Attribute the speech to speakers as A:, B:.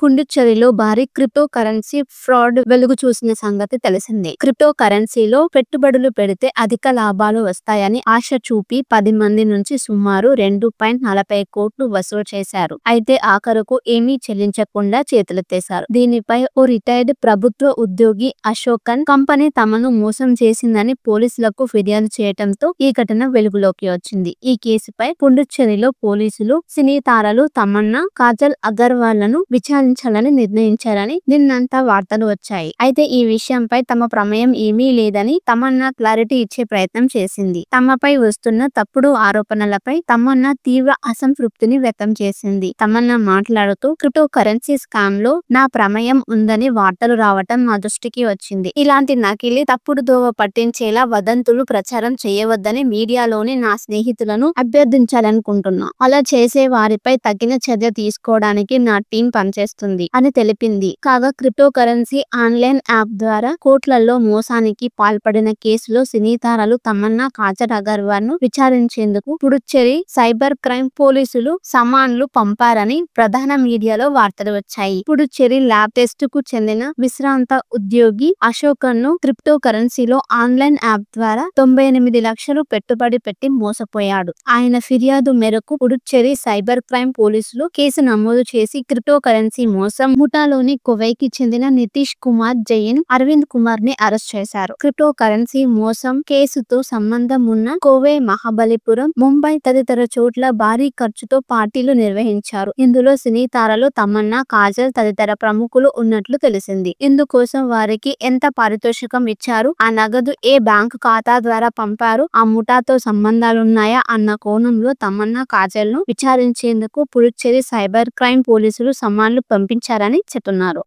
A: పుండుచ్చేరిలో భారీ crypto currency fraud వెలుగు చూసిన సంగతి తెలిసిందే. క్రిప్టో కరెన్సీలో పెట్టుబడులు పెడితే అధిక లాభాలు వస్తాయని ఆశ చూపి 10 మంది నుంచి సుమారు 2.40 కోట్లు వసూలు చేశారు. అయితే ఆఖరుకు ఏమీ చెల్లించకుండా చేతులెత్తేశారు. దీనిపై ఓ రిటైర్డ్ ప్రభుత్వ ఉద్యోగి అశోకన్ కంపెనీ తమను మోసం చేసిందని పోలీసులకు ఫిర్యాదు చేయడంతో ఈ ఘటన వెలుగులోకి వచ్చింది. ఈ కేసుపై పుండుచ్చేరిలో పోలీసులు సినీ తారలు తమన్నా, కాజల్ అగర్వాల్లను విచారించాలని నిర్ణయించారని నిన్నంతా వార్తలు వచ్చాయి. అయితే ఈ విషయంపై తమ ప్రమేయం ఏమీ లేదని తమన్నా క్లారిటీ ఇచ్చే ప్రయత్నం చేసింది. తమపై వస్తున్న తప్పుడు ఆరోపణలపై తమన్నా తీవ్ర అసంతృప్తిని వ్యక్తం చేసింది. తమన్నా మాట్లాడుతూ క్రిప్టో కరెన్సీ స్కామ్ లో నా ప్రమేయం ఉందని వార్తలు రావటం మా దృష్టికి వచ్చింది. ఇలాంటి నకిలీ తప్పుడు దోవ పట్టించేలా వదంతులు ప్రచారం చేయవద్దని మీడియాలోని నా స్నేహితులను అభ్యర్థించాలనుకుంటున్నా. అలా చేసే వారిపై తగిన చర్య తీసుకోవడానికి నా టీం పనిచేస్తుంది అని తెలిపింది. కాగా క్రిప్టో కరెన్సీ ఆన్లైన్ యాప్ ద్వారా కోట్లలో మోసానికి పాల్పడిన కేసులో సినీ తారలు తమన్నా, కాజల్ అగర్వాల్ ను విచారించేందుకు పుడుచ్చేరి సైబర్ క్రైమ్ పోలీసులు సమన్లు పంపారని ప్రధాన మీడియాలో వార్తలు వచ్చాయి. పుడుచ్చేరి ల్యాబ్ టెస్ట్ కు చెందిన విశ్రాంత ఉద్యోగి అశోకన్ ను క్రిప్టో కరెన్సీలో ఆన్లైన్ యాప్ ద్వారా 98 లక్షలు పెట్టుబడి పెట్టి మోసపోయాడు. ఆయన ఫిర్యాదు మేరకు పుడుచ్చేరి సైబర్ క్రైమ్ పోలీసులు కేసు నమోదు చేసి క్రిప్టో కరెన్సీ మోసం ముఠాలోని కువైకి చెందిన నితీష్ కుమార్ జైన్, అరవింద్ కుమార్ ని అరెస్ట్ చేశారు. క్రిప్టో కరెన్సీ మోసం కేసుతో సంబంధం ఉన్న కోవై, మహాబలిపురం, ముంబై తదితర చోట్ల భారీ ఖర్చుతో పార్టీలు నిర్వహించారు. ఇందులో సినీ తారలు తమన్నా, కాజల్ తదితర ప్రముఖులు ఉన్నట్లు తెలిసింది. ఇందుకోసం వారికి ఎంత పారితోషికం ఇచ్చారు, ఆ నగదు ఏ బ్యాంకు ఖాతా ద్వారా పంపారు, ఆ ముఠాతో సంబంధాలున్నాయా అన్న కోణంలో తమన్నా, కాజల్ ను విచారించేందుకు పుడుచ్చేరి సైబర్ క్రైమ్ పోలీసులు సమన్లు పంపించారని చెప్తున్నారు.